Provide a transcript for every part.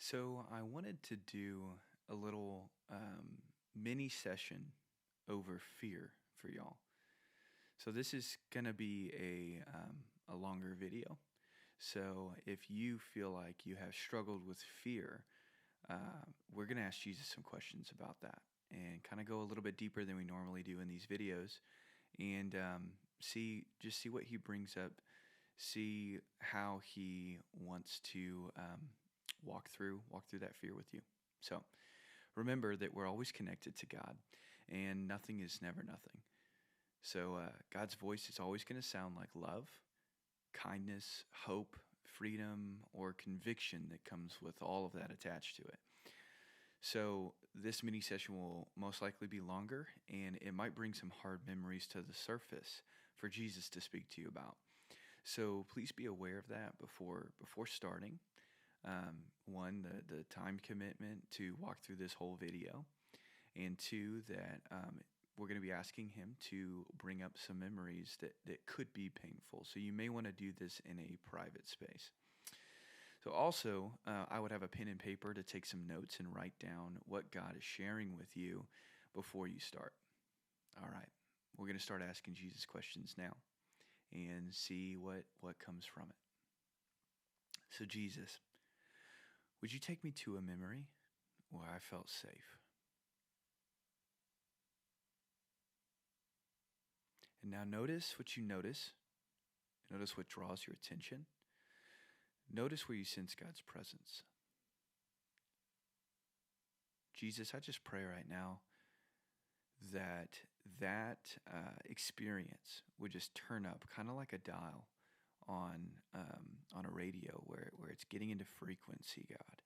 So I wanted to do a little mini session over fear for y'all. So this is gonna be a longer video. So if you feel like you have struggled with fear, we're gonna ask Jesus some questions about that and kind of go a little bit deeper than we normally do in these videos, and see what he brings up, see how he wants to walk through that fear with you. So remember that we're always connected to God, and nothing is never nothing. So God's voice is always going to sound like love, kindness, hope, freedom, or conviction that comes with all of that attached to it. So this mini session will most likely be longer, and it might bring some hard memories to the surface for Jesus to speak to you about. So please be aware of that before starting. One, the time commitment to walk through this whole video, and two, that we're going to be asking him to bring up some memories that could be painful. So you may want to do this in a private space. So also, I would have a pen and paper to take some notes and write down what God is sharing with you before you start. All right, we're going to start asking Jesus questions now and see what comes from it. So Jesus, would you take me to a memory where I felt safe? And now notice what you notice. Notice what draws your attention. Notice where you sense God's presence. Jesus, I just pray right now that experience would just turn up, kind of like a dial on a radio where it's getting into frequency, God.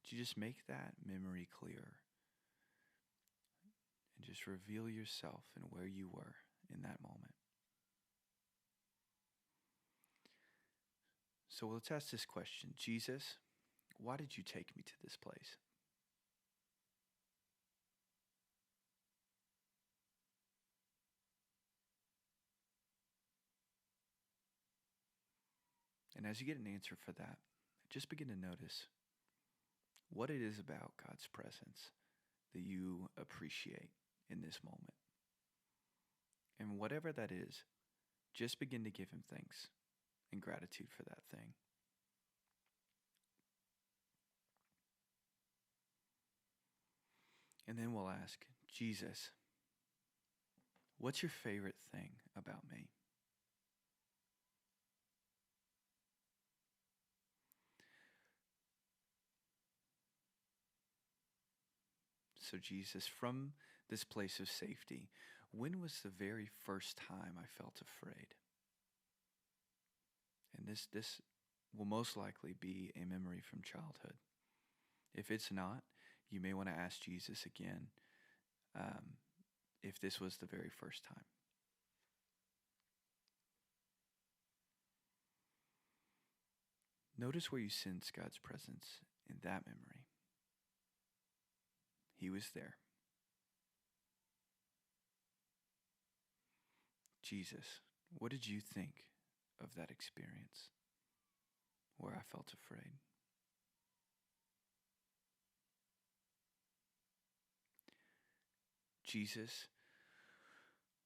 To just make that memory clear and just reveal yourself and where you were in that moment. So let's ask this question. Jesus, why did you take me to this place? And as you get an answer for that, just begin to notice what it is about God's presence that you appreciate in this moment. And whatever that is, just begin to give him thanks and gratitude for that thing. And then we'll ask, Jesus, what's your favorite thing about me? So Jesus, from this place of safety, when was the very first time I felt afraid? And this will most likely be a memory from childhood. If it's not, you may want to ask Jesus again if this was the very first time. Notice where you sense God's presence in that memory. He was there. Jesus, what did you think of that experience where I felt afraid? Jesus,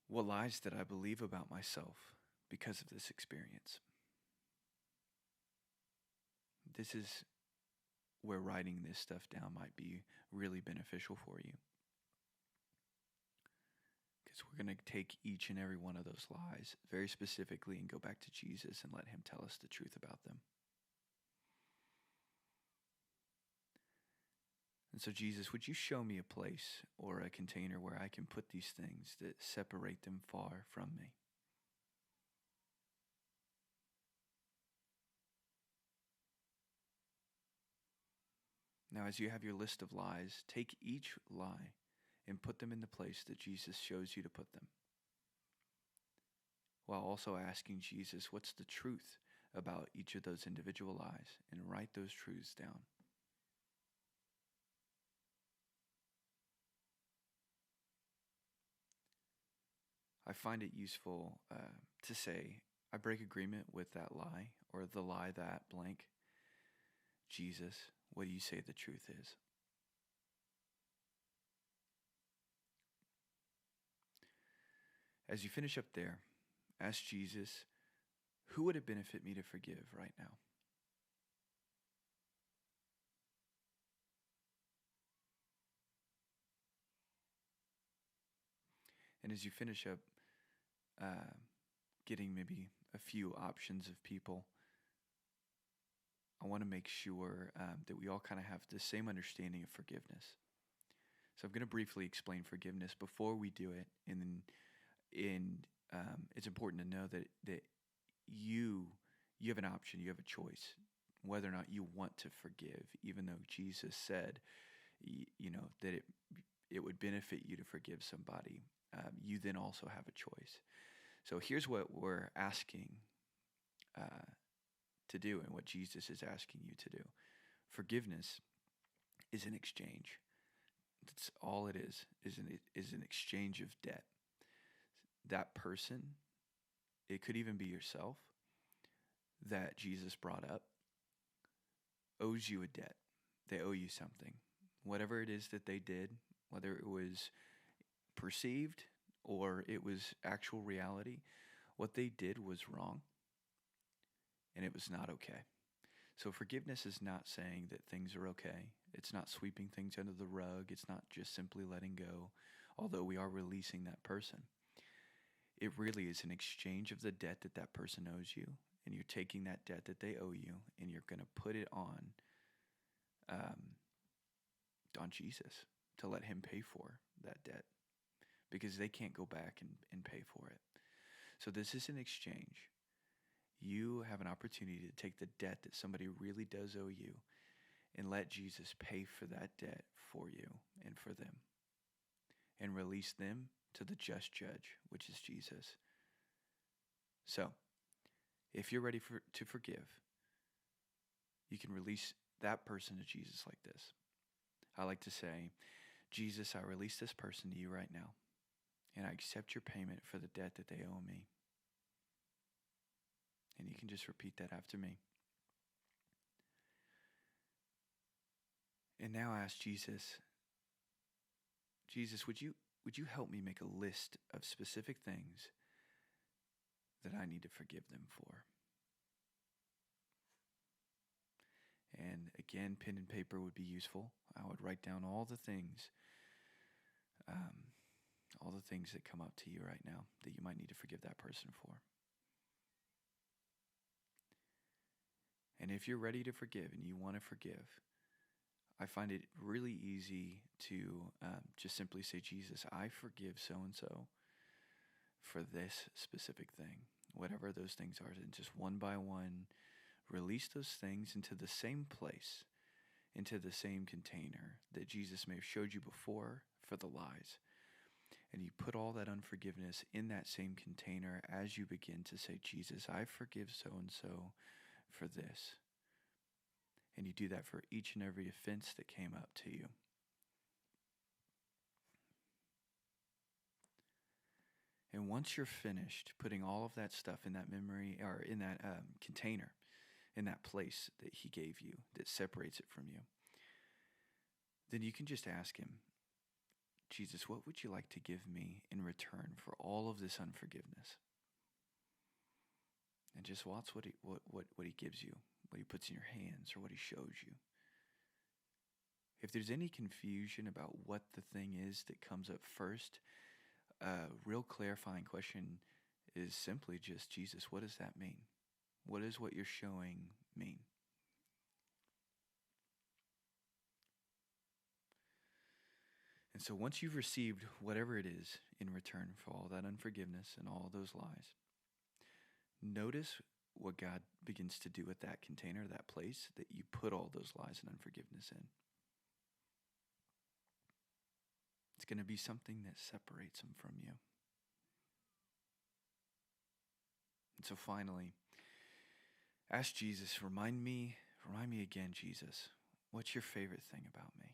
what lies did I believe about myself because of this experience? This is where writing this stuff down might be really beneficial for you. Because we're going to take each and every one of those lies very specifically and go back to Jesus and let him tell us the truth about them. And so, Jesus, would you show me a place or a container where I can put these things that separate them far from me? Now, as you have your list of lies, take each lie and put them in the place that Jesus shows you to put them, while also asking Jesus, what's the truth about each of those individual lies, and write those truths down. I find it useful to say, I break agreement with that lie, or the lie that blank, Jesus, what do you say the truth is? As you finish up there, ask Jesus, who would it benefit me to forgive right now? And as you finish up uh, getting maybe a few options of people, I want to make sure that we all kind of have the same understanding of forgiveness. So I'm going to briefly explain forgiveness before we do it, and then it's important to know that you have an option, you have a choice, whether or not you want to forgive. Even though Jesus said, that it would benefit you to forgive somebody, you then also have a choice. So here's what we're asking to do, and what Jesus is asking you to do. Forgiveness is an exchange. That's all it is an exchange of debt. That person, it could even be yourself, that Jesus brought up, owes you a debt. They owe you something. Whatever it is that they did, whether it was perceived or it was actual reality, what they did was wrong, and it was not okay. So forgiveness is not saying that things are okay. It's not sweeping things under the rug. It's not just simply letting go, although we are releasing that person. It really is an exchange of the debt that that person owes you, and you're taking that debt that they owe you, and you're going to put it on Jesus to let him pay for that debt, because they can't go back and pay for it. So this is an exchange. You have an opportunity to take the debt that somebody really does owe you and let Jesus pay for that debt for you and for them, and release them to the just judge, which is Jesus. So, if you're ready to forgive, you can release that person to Jesus like this. I like to say, Jesus, I release this person to you right now, and I accept your payment for the debt that they owe me. And you can just repeat that after me. And now ask Jesus, would you help me make a list of specific things that I need to forgive them for? And again, pen and paper would be useful. I would write down all the things that come up to you right now that you might need to forgive that person for. And if you're ready to forgive and you want to forgive, I find it really easy to just simply say, Jesus, I forgive so-and-so for this specific thing, whatever those things are. And just one by one, release those things into the same place, into the same container that Jesus may have showed you before for the lies. And you put all that unforgiveness in that same container as you begin to say, Jesus, I forgive so-and-so for this. And you do that for each and every offense that came up to you. And once you're finished putting all of that stuff in that memory, or in that container, in that place that he gave you that separates it from you, then you can just ask him, Jesus, what would you like to give me in return for all of this unforgiveness? And just watch what he gives you, what he puts in your hands, or what he shows you. If there's any confusion about what the thing is that comes up first, a real clarifying question is simply just, Jesus, what does that mean? What does what you're showing mean? And so once you've received whatever it is in return for all that unforgiveness and all those lies, notice what God begins to do with that container, that place that you put all those lies and unforgiveness in. It's going to be something that separates them from you. And so finally, ask Jesus, remind me again, Jesus, what's your favorite thing about me?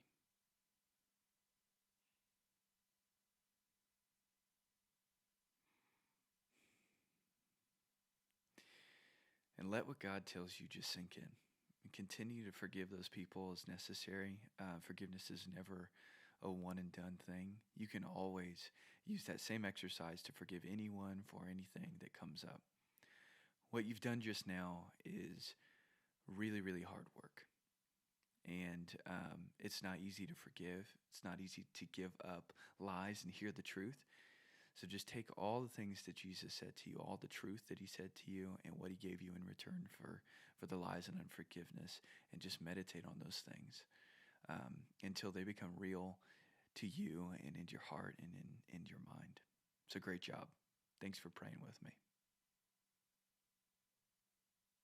And let what God tells you just sink in. Continue to forgive those people as necessary. Forgiveness is never a one and done thing. You can always use that same exercise to forgive anyone for anything that comes up. What you've done just now is really, really hard work. And it's not easy to forgive. It's not easy to give up lies and hear the truth. So just take all the things that Jesus said to you, all the truth that he said to you, and what he gave you in return for the lies and unforgiveness, and just meditate on those things until they become real to you and in your heart and in your mind. So great job. Thanks for praying with me.